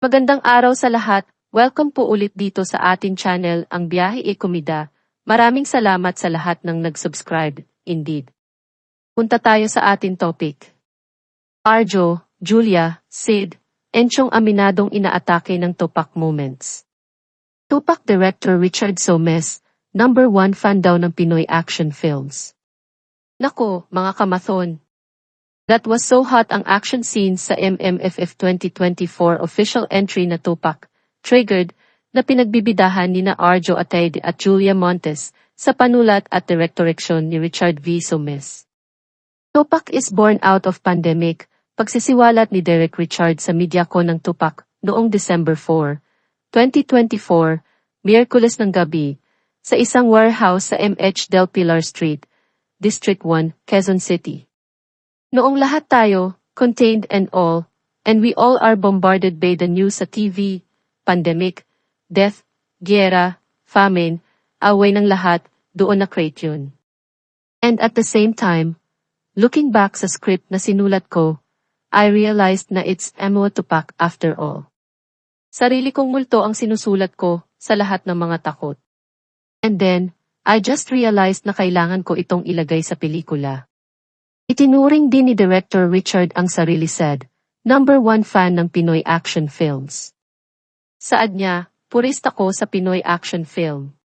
Magandang araw sa lahat. Welcome po ulit dito sa atin channel, Ang Biyahe e Komida. Maraming salamat sa lahat ng nag-subscribe, indeed. Punta tayo sa ating topic. Arjo, Julia, Sid, Enchong aminadong inaatake ng Tupac moments. Tupac director Richard Somes, #1 fan daw ng Pinoy action films. Nako, mga kamathon. That was so hot ang action scenes sa MMFF 2024 official entry na Tupac, triggered, na pinagbibidahan nina Arjo Atayde at Julia Montes sa panulat at direktoreksyon ni Richard V. Somes. Tupac is born out of pandemic, pagsisiwalat ni Derek Richard sa Mediacon ng Tupac noong December 4, 2024, Miyerkules ng gabi, sa isang warehouse sa MH Del Pilar Street, District 1, Quezon City. Noong lahat tayo, contained and we all are bombarded by the news sa TV, pandemic, death, giyera, famine, away ng lahat, doon na-create yun. And at the same time, looking back sa script na sinulat ko, I realized na it's Emo Tupac after all. Sarili kong multo ang sinusulat ko sa lahat ng mga takot. And then, I just realized na kailangan ko itong ilagay sa pelikula. Itinuring din ni Director Richard ang sarili said, #1 fan ng Pinoy action films. Saad niya, purista ko sa Pinoy action film.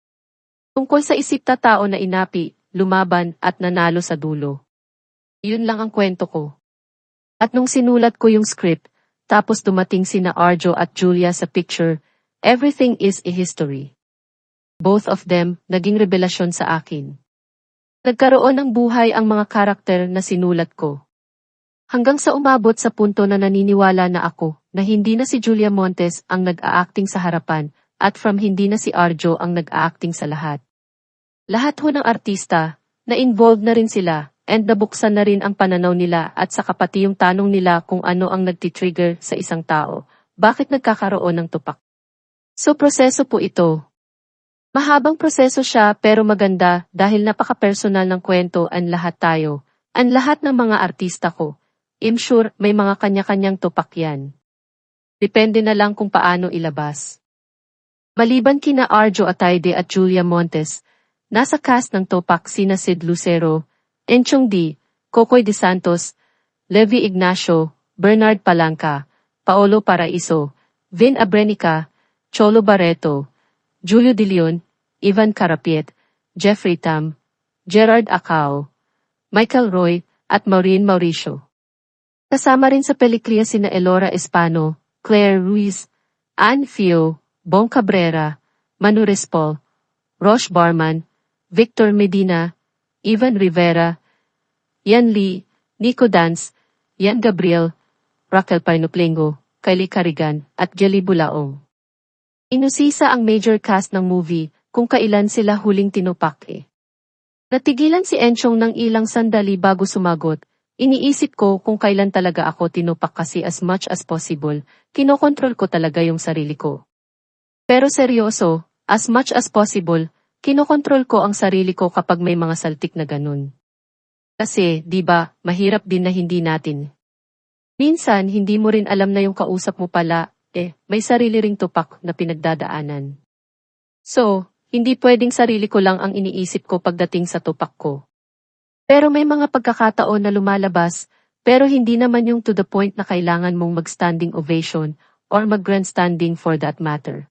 Tungkol sa isipta tao na inapi, lumaban at nanalo sa dulo. Yun lang ang kwento ko. At nung sinulat ko yung script, tapos dumating sina Arjo at Julia sa picture, everything is a history. Both of them, naging revelasyon sa akin. Nagkaroon ng buhay ang mga karakter na sinulat ko. Hanggang sa umabot sa punto na naniniwala na ako na hindi na si Julia Montes ang nag-a-acting sa harapan at from hindi na si Arjo ang nag-a-acting sa lahat. Lahat ho ng artista, na-involved na rin sila and nabuksan na rin ang pananaw nila at saka pati yung tanong nila kung ano ang nagtitrigger sa isang tao, bakit nagkakaroon ng tupak. So proseso po ito. Mahabang proseso siya pero maganda dahil napaka-personal ng kwento ang lahat tayo, ang lahat ng mga artista ko. I'm sure may mga kanya-kanyang tupak yan. Depende na lang kung paano ilabas. Maliban kina Arjo Atayde at Julia Montes, nasa cast ng Tupac sina Sid Lucero, Enchong D, Kokoy De Santos, Levi Ignacio, Bernard Palanca, Paolo Paraiso, Vin Abrenica, Cholo Barreto, Julio De Leon, Ivan Carapiet, Jeffrey Tam, Gerard Acao, Michael Roy, at Maureen Mauricio. Kasama rin sa pelikliya sina Elora Espano, Claire Ruiz, Ann Fio, Bong Cabrera, Manu Respol, Rosh Barman, Victor Medina, Ivan Rivera, Yan Lee, Nico Dance, Yan Gabriel, Raquel Painoplengo, Kylie Carigan, at Jelly Bulaong. Inusisa ang major cast ng movie kung kailan sila huling tinupak eh. Natigilan si Enchong ng ilang sandali bago sumagot. Iniisip ko kung kailan talaga ako tinupak kasi as much as possible, kinokontrol ko talaga yung sarili ko. Pero seryoso, as much as possible, kinokontrol ko ang sarili ko kapag may mga saltik na ganun. Kasi, di ba, mahirap din na hindi natin. Minsan, hindi mo rin alam na yung kausap mo pala, may sarili ring tupak na pinagdadaanan. So, hindi pwedeng sarili ko lang ang iniisip ko pagdating sa tupak ko. Pero may mga pagkakataon na lumalabas, pero hindi naman yung to the point na kailangan mong mag-standing ovation or mag-grandstanding for that matter.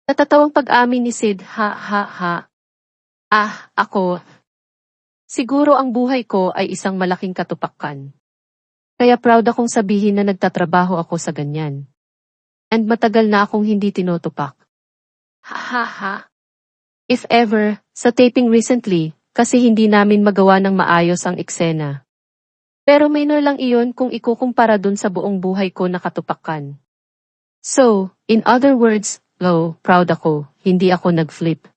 Natatawang pag-amin ni Sid, ha. Ako. Siguro ang buhay ko ay isang malaking katupakan. Kaya proud akong sabihin na nagtatrabaho ako sa ganyan. And matagal na akong hindi tinutupak. Ha. If ever, sa taping recently, kasi hindi namin magawa ng maayos ang eksena. Pero minor lang iyon kung ikukumpara dun sa buong buhay ko na katupakan. So, in other words, proud ako, hindi ako nag-flip.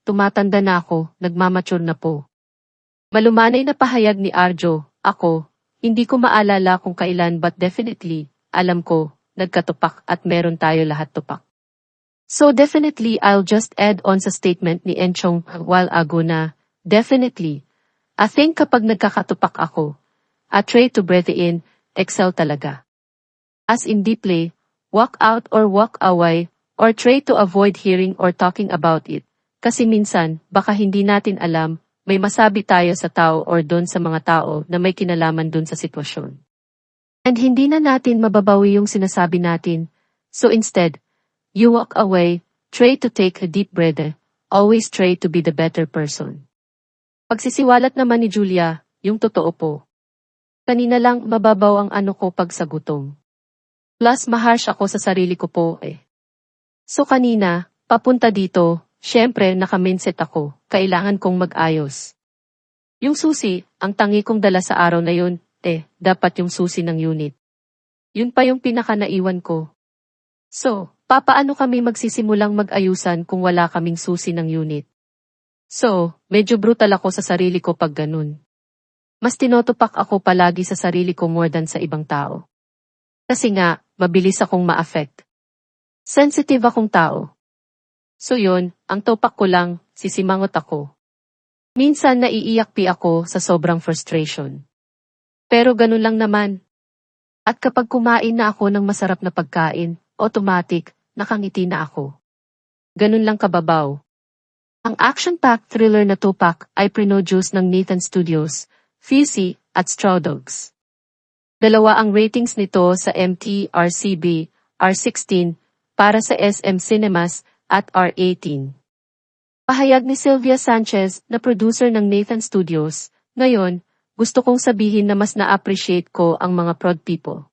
Tumatanda na ako, nagmamature na po. Malumanay na pahayag ni Arjo, ako, hindi ko maalala kung kailan but definitely, alam ko, nagkatupak at meron tayo lahat tupak. So definitely I'll just add on sa statement ni Enchong while ago na, definitely, I think kapag nagkakatupak ako, I try to breathe in, exhale talaga. As in deeply, walk out or walk away, or try to avoid hearing or talking about it. Kasi minsan, baka hindi natin alam, may masabi tayo sa tao or doon sa mga tao na may kinalaman doon sa sitwasyon. And hindi na natin mababawi yung sinasabi natin. So instead, you walk away, try to take a deep breath, always try to be the better person. Pagsisiwalat naman ni Julia, yung totoo po. Kanina lang mababaw ang ano ko pag sa gutom. Plus maharsh ako sa sarili ko po eh. So kanina, papunta dito, syempre naka-mindset ako, kailangan kong mag-ayos. Yung susi, ang tangi kong dala sa araw na yun, dapat yung susi ng unit. Yun pa yung pinaka-naiwan ko. So, papaano kami magsisimulang mag-ayusan kung wala kaming susi ng unit? So, medyo brutal ako sa sarili ko pag ganun. Mas tinotopak ako palagi sa sarili ko more than sa ibang tao. Kasi nga, mabilis akong ma-affect. Sensitive akong tao. So yun, ang topak ko lang, sisimangot ako. Minsan naiiyak ako sa sobrang frustration. Pero ganun lang naman. At kapag kumain na ako ng masarap na pagkain, automatic, nakangiti na ako. Ganun lang kababaw. Ang action-packed thriller na Tupac ay produce ng Nathan Studios, Fizzy, at Straw Dogs. Dalawa ang ratings nito sa MTRCB, R16, para sa SM Cinemas, at R18. Pahayag ni Sylvia Sanchez na producer ng Nathan Studios, ngayon, gusto kong sabihin na mas na-appreciate ko ang mga prod people.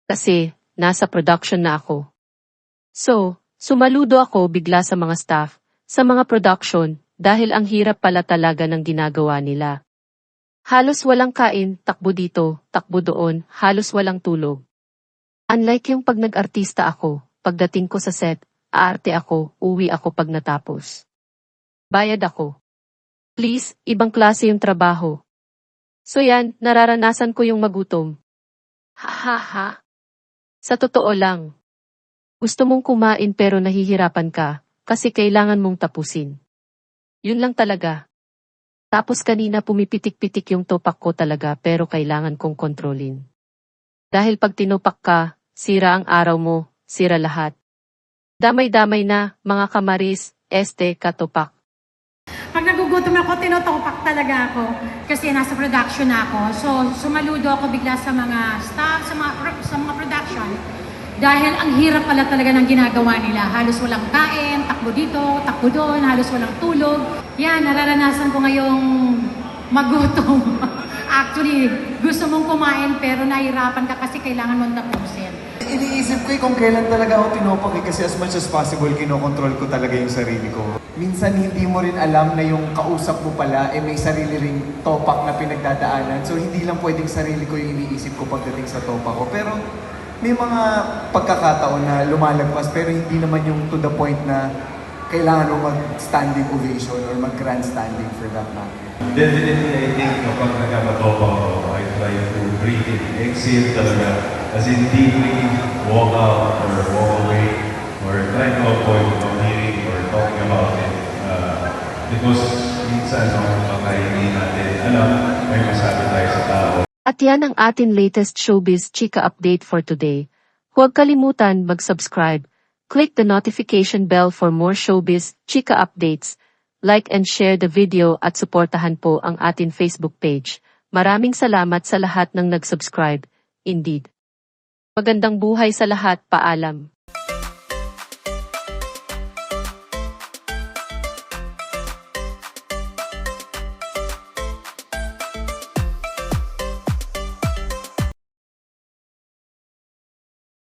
Kasi, nasa production na ako. So, sumaludo ako bigla sa mga staff, sa mga production, dahil ang hirap pala talaga ng ginagawa nila. Halos walang kain, takbo dito, takbo doon, halos walang tulog. Unlike yung pag nag-artista ako, pagdating ko sa set, aarte ako, uwi ako pag natapos. Bayad ako. Please, ibang klase yung trabaho. So yan, nararanasan ko yung magutom. Ha ha ha. Sa totoo lang. Gusto mong kumain pero nahihirapan ka, kasi kailangan mong tapusin. Yun lang talaga. Tapos kanina pumipitik-pitik yung topak ko talaga pero kailangan kong kontrolin. Dahil pag tinupak ka, sira ang araw mo, sira lahat. Damay-damay na, mga kamaris, katopak. Pag nagugutom ako, tinotopak talaga ako. Kasi nasa production na ako. So, sumaludo ako bigla sa mga staff, sa mga production. Dahil ang hirap pala talaga ng ginagawa nila. Halos walang kain, takbo dito, takbo doon, halos walang tulog. Yan, nararanasan ko ngayong magutom. Actually, gusto mong kumain pero nahihirapan ka kasi kailangan mong tapusin. Iniisip ko kung kailan talaga ako tinopak kasi as much as possible, kinokontrol ko talaga yung sarili ko. Minsan hindi mo rin alam na yung kausap mo pala may sarili ring topak na pinagdadaanan. So hindi lang pwedeng sarili ko yung iniisip ko pagdating sa topak ko. Pero may mga pagkakataon na lumalagpas pero hindi naman yung to the point na kailangan mo mag-standing ovation or mag-grandstanding for that matter. Definitely, I think kapag nagkakatopa ako, I try to breathe in, exhale talaga. As in deeply walk out or walk away or try to avoid hearing or talking about it. Because minsan, baka hindi natin alam, may masabi tayo sa tao. At yan ang ating latest showbiz chika update for today. Huwag kalimutan mag-subscribe. Click the notification bell for more showbiz chika updates. Like and share the video at suportahan po ang ating Facebook page. Maraming salamat sa lahat ng nag-subscribe. Indeed. Magandang buhay sa lahat, paalam.